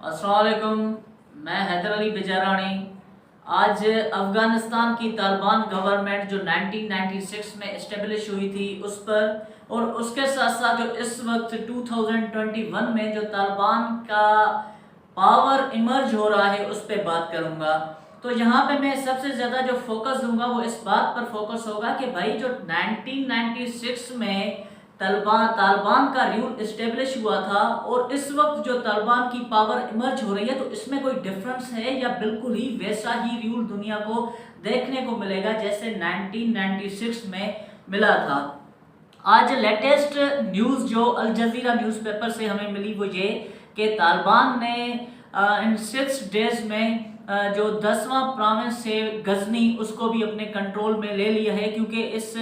अस्सलाम वालेकुम। मैं हैदर अली बेजारानी। आज अफ़गानिस्तान की तालिबान गवर्नमेंट जो 1996 में इस्टेब्लिश हुई थी उस पर, और उसके साथ साथ जो इस वक्त 2021 में जो तालिबान का पावर इमर्ज हो रहा है उस पर बात करूँगा। तो यहाँ पे मैं सबसे ज़्यादा जो फोकस दूंगा वो इस बात पर फोकस होगा कि भाई जो 1996 में तालिबान का रूल इस्टेब्लिश हुआ था और इस वक्त जो तालिबान की पावर इमर्ज हो रही है, तो इसमें कोई डिफरेंस है या बिल्कुल ही वैसा ही रूल दुनिया को देखने को मिलेगा जैसे 1996 में मिला था। आज लेटेस्ट न्यूज़ जो अल जज़ीरा न्यूज़पेपर से हमें मिली वो ये कि तालिबान ने इन 6 डेज में जो 10वां प्रोविंस है गजनी उसको भी अपने कंट्रोल में ले लिया है। क्योंकि इस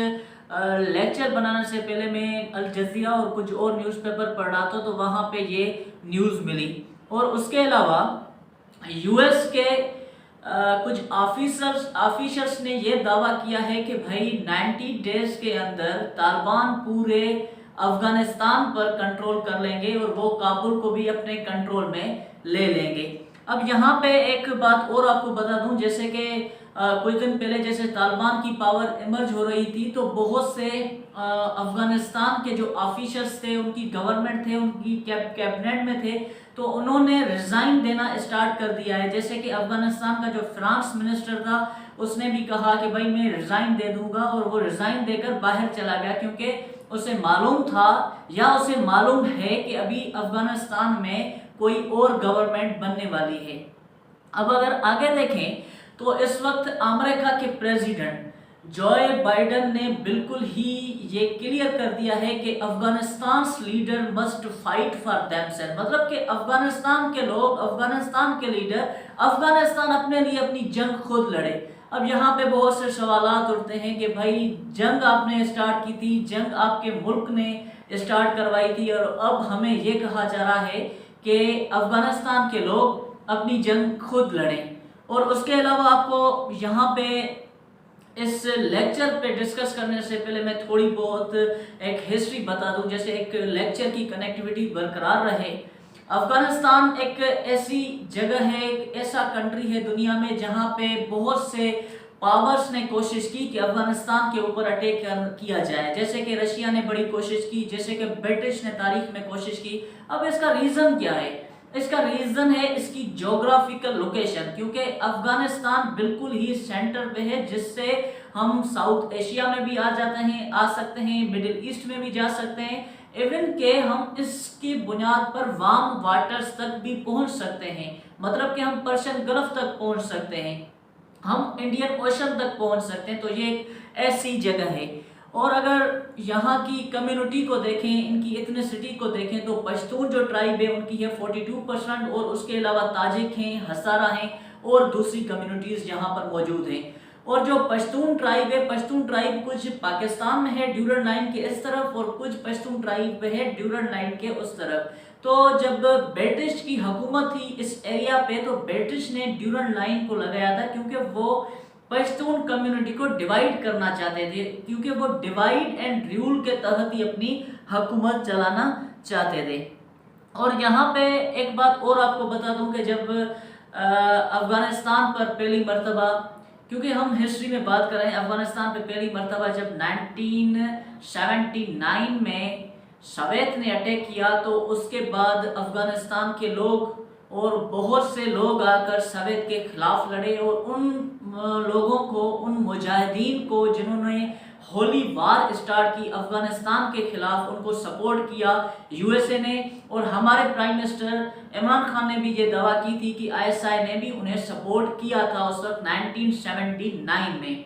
लेक्चर बनाने से पहले मैं अल जज़ीरा और कुछ और न्यूज़पेपर पढ़ रहा था तो वहाँ पे ये न्यूज़ मिली। और उसके अलावा यूएस के कुछ ऑफिसर्स ने ये दावा किया है कि भाई 90 डेज के अंदर तालिबान पूरे अफगानिस्तान पर कंट्रोल कर लेंगे और वो काबुल को भी अपने कंट्रोल में ले लेंगे। अब यहाँ पे एक बात और आपको बता दूं, जैसे कि कुछ दिन पहले जैसे तालिबान की पावर इमर्ज हो रही थी तो बहुत से अफगानिस्तान के जो ऑफिसर्स थे, उनकी गवर्नमेंट थे, उनकी कैबिनेट में थे, तो उन्होंने रिजाइन देना स्टार्ट कर दिया है। जैसे कि अफगानिस्तान का जो फ्रांस मिनिस्टर था उसने भी कहा कि भाई मैं रिजाइन दे दूंगा, और वो रिजाइन देकर बाहर चला गया क्योंकि उसे मालूम था या उसे मालूम है कि अभी अफगानिस्तान में कोई और गवर्नमेंट बनने वाली है। अब अगर आगे देखें तो इस वक्त अमेरिका के प्रेसिडेंट जो बाइडेन ने बिल्कुल ही ये क्लियर कर दिया है कि Afghanistan leader must fight for themselves, मतलब कि अफगानिस्तान के लोग, अफगानिस्तान के लीडर, अफगानिस्तान अपने लिए अपनी जंग खुद लड़े। अब यहाँ पे बहुत से सवालात उठते हैं कि भाई जंग आपने स्टार्ट की थी, जंग आपके मुल्क ने स्टार्ट करवाई थी, और अब हमें ये कहा जा रहा है कि अफगानिस्तान के लोग अपनी जंग खुद लड़ें। और उसके अलावा आपको यहाँ पे इस लेक्चर पे डिस्कस करने से पहले मैं थोड़ी बहुत एक हिस्ट्री बता दूं, जैसे एक लेक्चर की कनेक्टिविटी बरकरार रहे। अफगानिस्तान एक ऐसी जगह है, एक ऐसा कंट्री है दुनिया में जहां पे बहुत से पावर्स ने कोशिश की कि अफगानिस्तान के ऊपर अटैक किया जाए। जैसे कि रशिया ने बड़ी कोशिश की, जैसे कि ब्रिटिश ने तारीख में कोशिश की। अब इसका रीज़न क्या है? इसका रीज़न है इसकी ज्योग्राफिकल लोकेशन, क्योंकि अफगानिस्तान बिल्कुल ही सेंटर पे है, जिससे हम साउथ एशिया में भी आ सकते हैं, मिडिल ईस्ट में भी जा सकते हैं, इवन के हम इसकी बुनियाद पर वार्म वाटर्स तक भी पहुंच सकते हैं। मतलब कि हम पर्शियन गल्फ तक पहुंच सकते हैं, हम इंडियन ओशन तक पहुंच सकते हैं। तो ये एक ऐसी जगह है। और अगर यहाँ की कम्युनिटी को देखें, इनकी एथनिसिटी को देखें, तो पश्तून जो ट्राइब है उनकी है 42%, और उसके अलावा ताजिक हैं, हज़ारा हैं और दूसरी कम्युनिटीज़ यहाँ पर मौजूद हैं। और जो पश्तून ट्राइब है, पश्तून ट्राइब कुछ पाकिस्तान में है ड्यूरन लाइन के इस तरफ, और कुछ पश्तून ट्राइब है ड्यूरन लाइन के उस तरफ। तो जब ब्रिटिश की हुकूमत थी इस एरिया पे, तो ब्रिटिश ने ड्यूरन लाइन को लगाया था क्योंकि वो पश्तून कम्युनिटी को डिवाइड करना चाहते थे, क्योंकि वो डिवाइड एंड रूल के तहत ही अपनी हुकूमत चलाना चाहते थे। और यहाँ पे एक बात और आपको बता दूं कि जब अफगानिस्तान पर पहली मर्तबा, क्योंकि हम हिस्ट्री में बात कर रहे हैं, अफगानिस्तान पे पहली मर्तबा जब 1979 में सवेत ने अटैक किया, तो उसके बाद अफगानिस्तान के लोग और बहुत से लोग आकर सवेत के खिलाफ लड़े, और उन लोगों को, उन मुजाहिदीन को जिन्होंने होली वार स्टार्ट की अफगानिस्तान के खिलाफ, उनको सपोर्ट किया यूएसए ने। और हमारे प्राइम मिनिस्टर इमरान खान ने भी ये दावा की थी कि आईएसआई ने भी उन्हें सपोर्ट किया था उस वक्त 1979 में।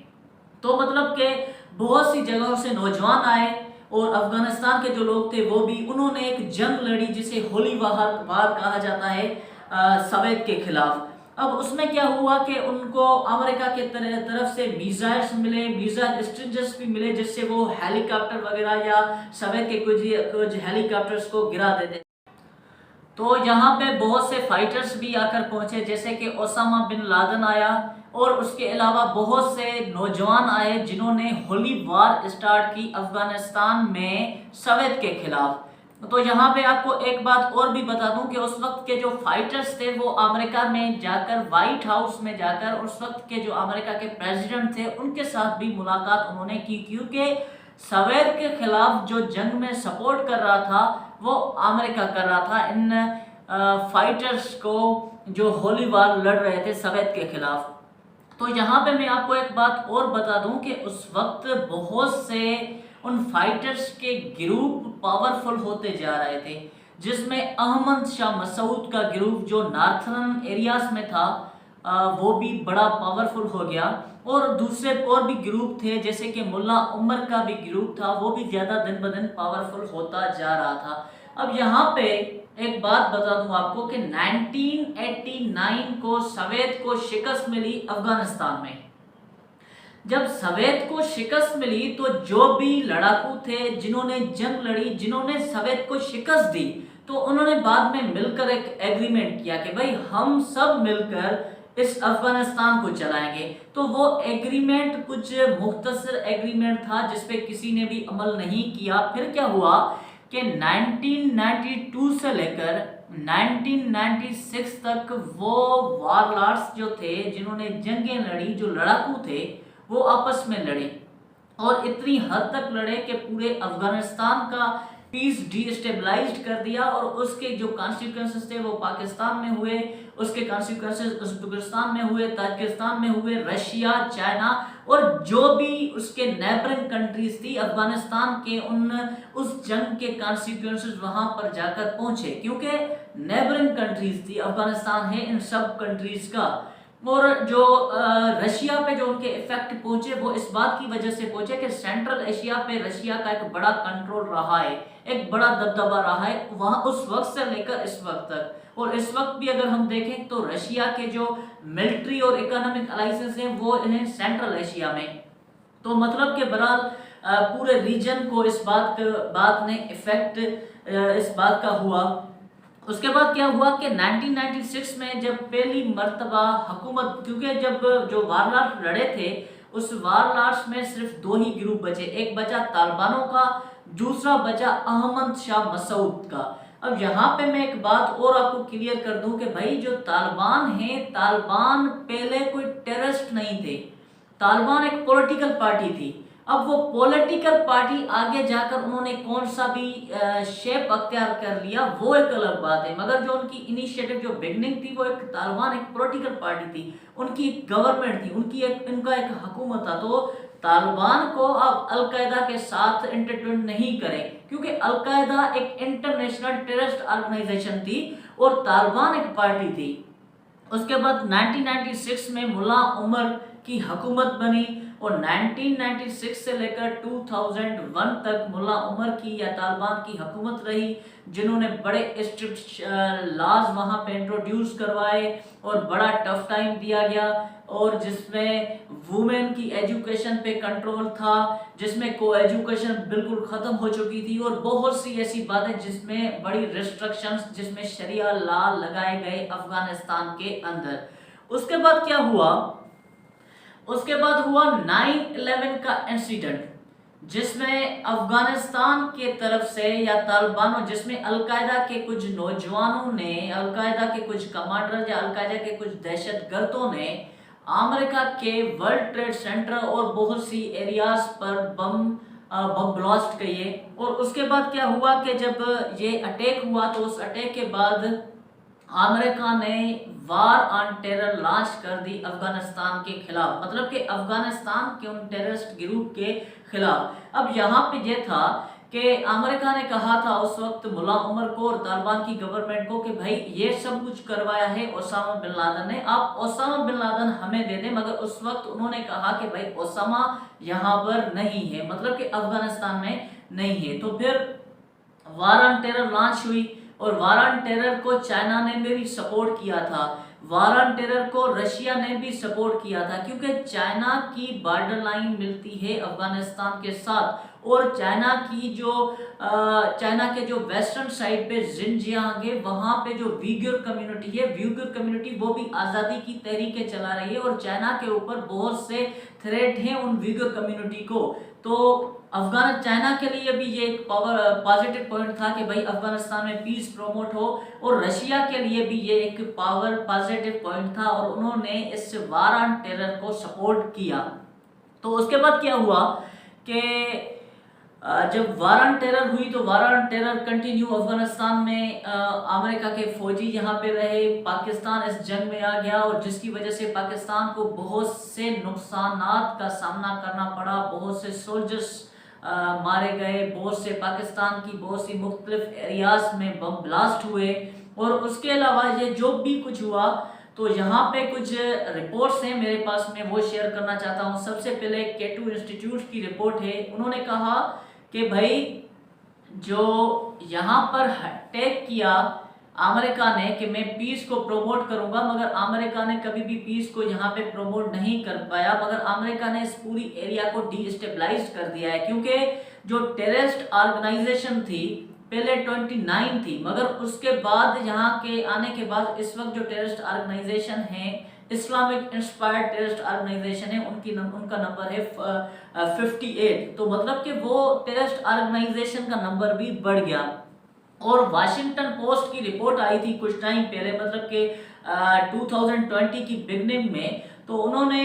तो मतलब कि बहुत सी जगहों से नौजवान आए और अफगानिस्तान के जो लोग थे वो भी, उन्होंने एक जंग लड़ी जिसे होली वार कहा जाता है सवेत के खिलाफ। अब उसमें क्या हुआ कि उनको अमेरिका के तरफ से मिसाइल्स मिले, मिसाइल स्ट्रिंजर्स भी मिले, जिससे वो हेलीकॉप्टर वगैरह या सवेत के कुछ हेलीकॉप्टर्स को गिरा देते। तो यहाँ पे बहुत से फाइटर्स भी आकर पहुंचे, जैसे कि ओसामा बिन लादेन आया, और उसके अलावा बहुत से नौजवान आए जिन्होंने होली वार स्टार्ट की अफगानिस्तान में सवेत के खिलाफ। तो यहाँ पे आपको एक बात और भी बता दूं कि उस वक्त के जो फाइटर्स थे वो अमेरिका में जाकर, व्हाइट हाउस में जाकर, उस वक्त के जो अमेरिका के प्रेसिडेंट थे उनके साथ भी मुलाकात उन्होंने की, क्योंकि सवेद के खिलाफ जो जंग में सपोर्ट कर रहा था वो अमेरिका कर रहा था इन फाइटर्स को जो होली वार लड़ रहे थे सवेद के खिलाफ। तो यहाँ पे मैं आपको एक बात और बता दूं कि उस वक्त बहुत से उन फाइटर्स के ग्रुप पावरफुल होते जा रहे थे, जिसमें अहमद शाह मसूद का ग्रुप जो नॉर्थर्न एरियाज में था वो भी बड़ा पावरफुल हो गया, और दूसरे और भी ग्रुप थे जैसे कि मुल्ला उमर का भी ग्रुप था, वो भी ज़्यादा दिन ब दिन पावरफुल होता जा रहा था। अब यहाँ पे एक बात बता दूं आपको कि 1989 को सवेद को शिकस्त मिली अफगानिस्तान में। जब सवेद को शिकस्त मिली तो जो भी लड़ाकू थे जिन्होंने जंग लड़ी, जिन्होंने सवेद को शिकस्त दी, तो उन्होंने बाद में मिलकर एक एग्रीमेंट किया कि भाई हम सब मिलकर इस अफगानिस्तान को चलाएंगे। तो वो एग्रीमेंट कुछ मुख्तसर एग्रीमेंट था जिसपे किसी ने भी अमल नहीं किया। फिर क्या हुआ कि 1992 से लेकर 1996 तक वो वारलॉर्ड्स जो थे जिन्होंने जंगें लड़ी, जो लड़ाकू थे, वो आपस में लड़े, और इतनी हद तक लड़े कि पूरे अफगानिस्तान का पीस डिस्टेबलाइज्ड कर दिया, और उसके जो कॉन्सिक्वेंसेस थे वो पाकिस्तान में हुए, उसके कॉन्सिक्वेंसेस उज्बेकिस्तान में हुए, ताजिकिस्तान में हुए, रशिया, चाइना और जो भी उसके नेबरिंग कंट्रीज थी अफगानिस्तान के, उस जंग के कॉन्सिक्वेंसेस वहां पर जाकर पहुंचे, क्योंकि नेबरिंग कंट्रीज थी, अफगानिस्तान है इन सब कंट्रीज का। और जो रशिया पे जो उनके इफेक्ट पहुंचे वो इस बात की वजह से पहुंचे कि सेंट्रल एशिया पे रशिया का एक बड़ा कंट्रोल रहा है, एक बड़ा दबदबा रहा है वहां उस वक्त से लेकर इस वक्त तक। और इस वक्त भी अगर हम देखें तो रशिया के जो मिलिट्री और इकोनॉमिक अलाइंसेस हैं वो इन्हें सेंट्रल एशिया में, तो मतलब के बहरहाल पूरे रीजन को इस बात ने इफेक्ट इस बात का हुआ। उसके बाद क्या हुआ कि 1996 में जब पहली मर्तबा हुकूमत, क्योंकि जब जो वारलॉर्ड लड़े थे उस वारलॉर्ड्स में सिर्फ दो ही ग्रुप बचे, एक बचा तालिबानों का, दूसरा बचा अहमद शाह मसूद का। अब यहाँ पे मैं एक बात और आपको क्लियर कर दूं कि भाई जो तालिबान है, तालिबान पहले कोई टेररिस्ट नहीं थे, तालिबान एक पॉलिटिकल पार्टी थी। अब वो पॉलिटिकल पार्टी आगे जाकर उन्होंने कौन सा भी शेप अख्तियार कर लिया वो एक अलग बात है, मगर जो उनकी इनिशिएटिव जो बिगनिंग थी वो एक तालिबान एक पॉलिटिकल पार्टी थी, उनकी एक गवर्नमेंट थी, उनका एक हुकूमत था। तो तालिबान को अब अलकायदा के साथ इंटरट्विन नहीं करें, क्योंकि अलकायदा एक इंटरनेशनल टेररिस्ट ऑर्गेनाइजेशन थी और तालिबान एक पार्टी थी। उसके बाद 1996 में मुल्ला उमर की हुकूमत बनी, और 1996 से लेकर 2001 तक मुल्ला उमर की या तालिबान की हुकूमत रही, जिन्होंने बड़े स्ट्रिक्ट लॉज वहाँ पे इंट्रोड्यूस करवाए और बड़ा टफ टाइम दिया गया, और जिसमें वुमेन की एजुकेशन पे कंट्रोल था, जिसमें को एजुकेशन बिल्कुल ख़त्म हो चुकी थी, और बहुत सी ऐसी बातें जिसमें बड़ी रिस्ट्रिक्शंस, जिसमें शरिया लॉ लगाए गए अफगानिस्तान के अंदर। उसके बाद क्या हुआ, उसके बाद हुआ 9/11 का इंसिडेंट, जिसमें अफगानिस्तान के तरफ से या तालिबानों, जिसमें अलकायदा के कुछ नौजवानों ने, अलकायदा के कुछ कमांडर या अलकायदा के कुछ दहशतगर्दों ने अमेरिका के वर्ल्ड ट्रेड सेंटर और बहुत सी एरियाज पर बम ब्लास्ट किए। और उसके बाद क्या हुआ कि जब ये अटैक हुआ तो उस अटैक के बाद अमेरिका ने वार ऑन टेरर लॉन्च कर दी अफगानिस्तान के खिलाफ, मतलब कि अफगानिस्तान के उन टेररिस्ट ग्रुप के खिलाफ। अब यहाँ पे ये था कि अमेरिका ने कहा था उस वक्त मुल्ला उमर को और तालिबान की गवर्नमेंट को कि भाई ये सब कुछ करवाया है ओसामा बिन लादेन ने, आप ओसामा बिन लादेन हमें दे दें। मगर उस वक्त उन्होंने कहा कि भाई ओसामा यहाँ पर नहीं है, मतलब कि अफगानिस्तान में नहीं है। तो फिर वार ऑन टेरर लॉन्च हुई, और वार ऑन टेरर को चाइना ने भी सपोर्ट किया था, वार ऑन टेरर को रशिया ने भी सपोर्ट किया था, क्योंकि चाइना की बॉर्डर लाइन मिलती है अफगानिस्तान के साथ, और चाइना के जो वेस्टर्न साइड पे जिनजियांग है वहाँ पे जो वीगर कम्युनिटी है, वीगर कम्युनिटी वो भी आज़ादी की तहरीकें चला रही है, और चाइना के ऊपर बहुत से थ्रेट हैं उन वीगर कम्युनिटी को। तो चाइना के लिए भी ये एक पॉजिटिव पॉइंट था कि भाई अफगानिस्तान में पीस प्रमोट हो, और रशिया के लिए भी ये एक पॉजिटिव पॉइंट था और उन्होंने इस वार ऑन टेरर को सपोर्ट किया। तो उसके बाद क्या हुआ कि जब वार ऑन टेरर हुई तो war on terror continue Afghanistan में, अमेरिका के फौजी यहाँ पे रहे, पाकिस्तान इस जंग में आ गया और जिसकी वजह से पाकिस्तान को बहुत से नुकसानात का सामना करना पड़ा, बहुत से सोल्जर्स मारे गए, बहुत से पाकिस्तान की बहुत सी मुख्तलिफ एरियाज में बम ब्लास्ट हुए। और उसके अलावा ये जो भी कुछ हुआ, तो यहाँ पे कुछ रिपोर्ट्स हैं मेरे पास, में वो शेयर करना चाहता हूँ। सबसे पहले K2 इंस्टीट्यूट की रिपोर्ट है। उन्होंने कहा कि भाई जो यहाँ पर अटैक किया अमेरिका ने कि मैं पीस को प्रमोट करूंगा, मगर अमेरिका ने कभी भी पीस को यहाँ पे प्रमोट नहीं कर पाया, मगर अमेरिका ने इस पूरी एरिया को डीस्टेबलाइज कर दिया है। क्योंकि जो टेररिस्ट ऑर्गेनाइजेशन थी पहले 29 थी, मगर उसके बाद यहाँ के आने के बाद इस वक्त जो टेररिस्ट ऑर्गेनाइजेशन है, इस्लामिक इंस्पायर्ड टेररिस्ट ऑर्गेनाइजेशन है, उनका नंबर है 58। तो मतलब कि वो टेररिस्ट ऑर्गेनाइजेशन का नंबर भी बढ़ गया। और वाशिंगटन पोस्ट की रिपोर्ट आई थी कुछ टाइम पहले, मतलब कि 2020 की बिगनिंग में, तो उन्होंने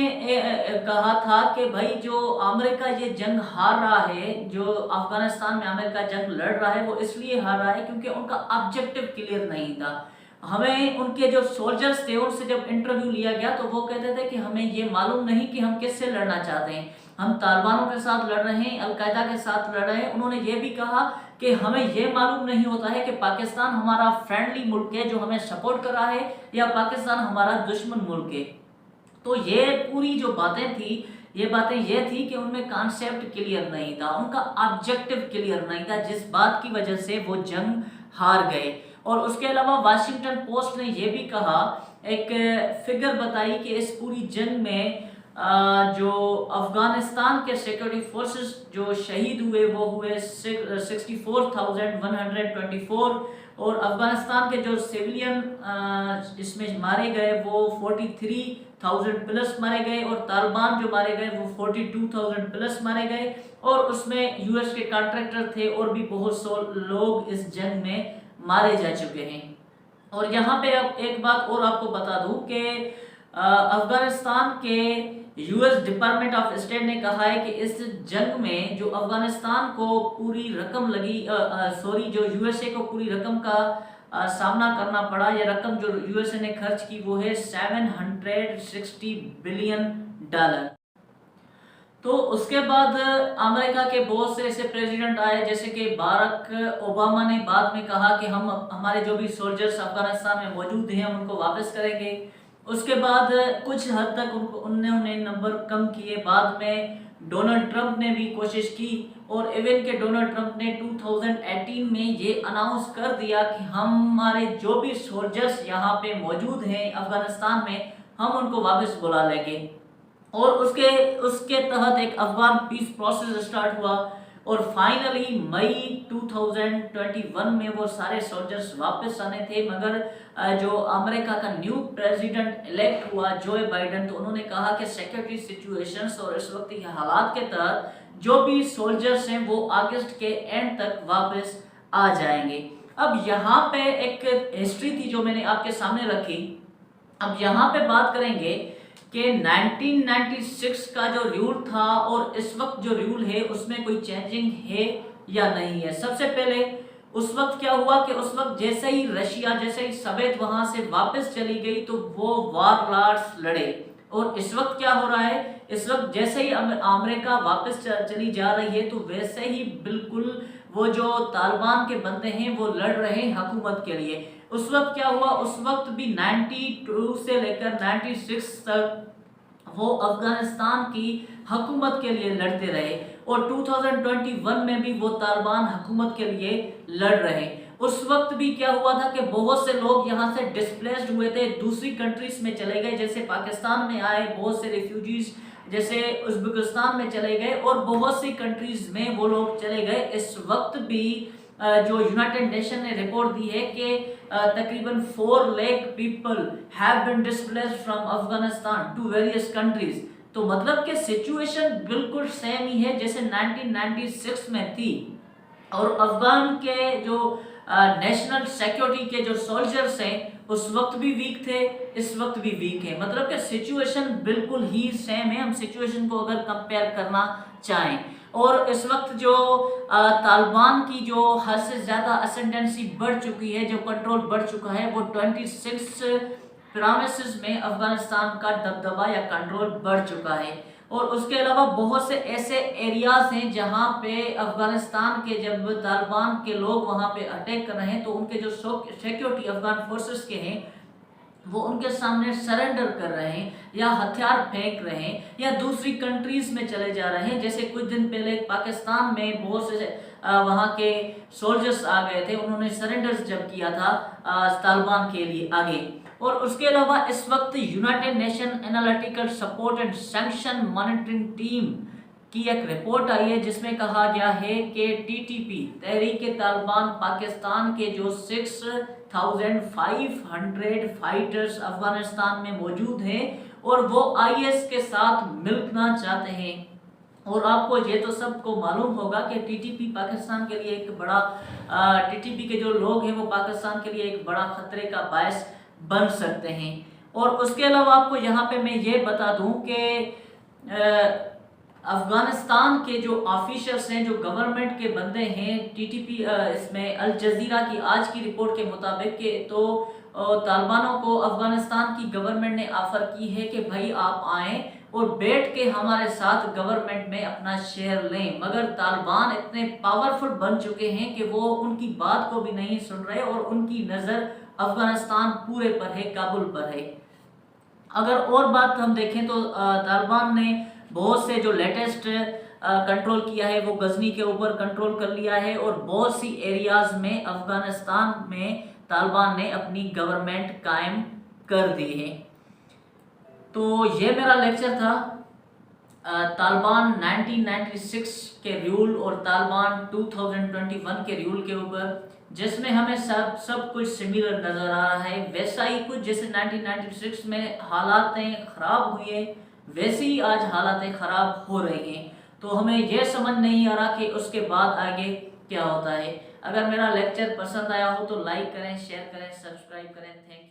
कहा था कि भाई जो अमेरिका ये जंग हार रहा है, जो अफगानिस्तान में अमेरिका जंग लड़ रहा है, वो इसलिए हार रहा है क्योंकि उनका ऑब्जेक्टिव क्लियर नहीं था। हमें उनके जो सोल्जर्स थे उनसे जब इंटरव्यू लिया गया तो वो कहते थे कि हमें ये मालूम नहीं कि हम किससे लड़ना चाहते हैं, हम तालिबानों के साथ लड़ रहे हैं, अलकायदा के साथ लड़ रहे हैं। उन्होंने ये भी कहा कि हमें ये मालूम नहीं होता है कि पाकिस्तान हमारा फ्रेंडली मुल्क है जो हमें सपोर्ट कर रहा है, या पाकिस्तान हमारा दुश्मन मुल्क है। तो ये पूरी जो बातें थी, ये बातें ये थी कि उनमें कॉन्सेप्ट क्लियर नहीं था, उनका ऑब्जेक्टिव क्लियर नहीं था, जिस बात की वजह से वो जंग हार गए। और उसके अलावा वाशिंगटन पोस्ट ने यह भी कहा, एक फिगर बताई कि इस पूरी जंग में जो अफगानिस्तान के सिक्योरिटी फोर्सेस जो शहीद हुए वो हुए 64,124, और अफगानिस्तान के जो सिविलियन इसमें मारे गए वो 43,000 प्लस मारे गए, और तालिबान जो मारे गए वो 42,000 प्लस मारे गए, और उसमें यूएस के कॉन्ट्रैक्टर थे और भी बहुत से लोग इस जंग में मारे जा चुके हैं। और यहाँ पे अब एक बात और आपको बता दूं कि अफगानिस्तान के यूएस डिपार्टमेंट ऑफ स्टेट ने कहा है कि इस जंग में जो अफगानिस्तान को पूरी रकम लगी, जो यूएसए को पूरी रकम का सामना करना पड़ा, यह रकम जो यूएसए ने खर्च की वो है $760 बिलियन। तो उसके बाद अमेरिका के बहुत से ऐसे प्रेसिडेंट आए, जैसे कि बाराक ओबामा ने बाद में कहा कि हम हमारे जो भी सोल्जर्स अफगानिस्तान में मौजूद हैं उनको वापस करेंगे। उसके बाद कुछ हद तक उन्होंने नंबर कम किए। बाद में डोनाल्ड ट्रंप ने भी कोशिश की, और इवन के डोनाल्ड ट्रंप ने 2018 में ये अनाउंस कर दिया कि हमारे जो भी सोल्जर्स यहाँ पे मौजूद हैं अफगानिस्तान में, हम उनको वापस बुला लेंगे। और उसके तहत एक अफगान पीस प्रोसेस स्टार्ट हुआ, और फाइनली मई 2021 में वो सारे सोल्जर्स वापस आने थे। मगर जो अमेरिका का न्यू प्रेसिडेंट इलेक्ट हुआ जो बाइडेन, तो उन्होंने कहा कि सिक्योरिटी सिचुएशंस और इस वक्त के हालात के तहत जो भी सोल्जर्स हैं वो अगस्त के एंड तक वापस आ जाएंगे। अब यहाँ पे एक हिस्ट्री थी जो मैंने आपके सामने रखी। अब यहाँ पे बात करेंगे कि 1996 का जो रूल था और इस वक्त जो रूल है उसमें कोई चेंजिंग है या नहीं है। सबसे पहले उस वक्त क्या हुआ कि उस वक्त जैसे ही रशिया, जैसे ही सोवियत वहां से वापस चली गई तो वो वारलॉर्ड्स लड़े। और इस वक्त क्या हो रहा है, इस वक्त जैसे ही अमेरिका वापस चली जा रही है तो वैसे ही बिल्कुल वो जो तालिबान के बंदे हैं वो लड़ रहे हैं हुकूमत के लिए। उस वक्त क्या हुआ, उस वक्त भी 92 से लेकर 96 तक वो अफगानिस्तान की हुकूमत के लिए लड़ते रहे, और 2021 में भी वो तालिबान हुकूमत के लिए लड़ रहे। उस वक्त भी क्या हुआ था कि बहुत से लोग यहाँ से डिस्प्लेस्ड हुए थे, दूसरी कंट्रीज में चले गए, जैसे पाकिस्तान में आए, बहुत से रिफ्यूजीज जैसे उज्बेकिस्तान में चले गए, और बहुत सी कंट्रीज में वो लोग चले गए। इस वक्त भी जो यूनाइटेड नेशन ने रिपोर्ट दी है कि तकरीबन 4 lakh people have been displaced from Afghanistan to various countries. तो मतलब कि सिचुएशन बिल्कुल सेम ही है जैसे 1996 में थी। और अफगान के जो नेशनल सिक्योरिटी के जो सोल्जर्स हैं उस वक्त भी वीक थे, इस वक्त भी वीक है। मतलब कि सिचुएशन बिल्कुल ही सेम है, हम सिचुएशन को अगर कंपेयर करना चाहें। और इस वक्त जो तालिबान की जो हद से ज़्यादा असेंडेंसी बढ़ चुकी है, जो कंट्रोल बढ़ चुका है, वो 26 प्रोविंसेस में अफगानिस्तान का दबदबा या कंट्रोल बढ़ चुका है। और उसके अलावा बहुत से ऐसे एरियाज हैं जहां पे अफगानिस्तान के जब तालिबान के लोग वहां पे अटैक कर रहे हैं तो उनके जो सिक्योरिटी अफगान फोर्सेस के हैं वो उनके सामने सरेंडर कर रहे हैं या हथियार फेंक रहे हैं या दूसरी कंट्रीज में चले जा रहे हैं। जैसे कुछ दिन पहले पाकिस्तान में बहुत से वहाँ के सोल्जर्स आ गए थे, उन्होंने सरेंडर जब किया था तालिबान के लिए आगे। और उसके अलावा इस वक्त United nation analytical support and sanction monitoring team की एक रिपोर्ट आई है जिसमें कहा गया है कि टीटीपी तहरीक तालिबान पाकिस्तान के जो 6500 फाइटर्स अफगानिस्तान में मौजूद हैं और वो आईएस के साथ मिलना चाहते हैं। और आपको ये तो सबको मालूम होगा कि टीटीपी पाकिस्तान के लिए एक बड़ा टीटीपी के जो लोग हैं वो पाकिस्तान के लिए एक बड़ा खतरे का बायस बन सकते हैं। और उसके अलावा आपको यहाँ पे मैं ये बता दूं कि अफगानिस्तान के जो ऑफिसर्स हैं, जो गवर्नमेंट के बंदे हैं, टीटीपी इसमें अल जजीरा की आज की रिपोर्ट के मुताबिक के तो तालिबानों को अफगानिस्तान की गवर्नमेंट ने ऑफर की है कि भाई आप आएँ और बैठ के हमारे साथ गवर्नमेंट में अपना शेयर लें, मगर तालिबान इतने पावरफुल बन चुके हैं कि वो उनकी बात को भी नहीं सुन रहे और उनकी नज़र अफगानिस्तान पूरे पर है, काबुल पर है। अगर और बात हम देखें तो तालिबान ने बहुत से जो लेटेस्ट कंट्रोल किया है वो गजनी के ऊपर कंट्रोल कर लिया है और बहुत सी एरियाज में अफगानिस्तान में तालिबान ने अपनी गवर्नमेंट कायम कर दी है। तो ये मेरा लेक्चर था तालिबान 1996 के रूल और तालिबान 2021 के रूल के ऊपर, जिसमें हमें सब कुछ सिमिलर नज़र आ रहा है। वैसा ही कुछ जैसे 1996 में हालातें ख़राब हुई है वैसे ही आज हालातें ख़राब हो रही हैं। तो हमें यह समझ नहीं आ रहा कि उसके बाद आगे क्या होता है। अगर मेरा लेक्चर पसंद आया हो तो लाइक करें, शेयर करें, सब्सक्राइब करें। Thank you.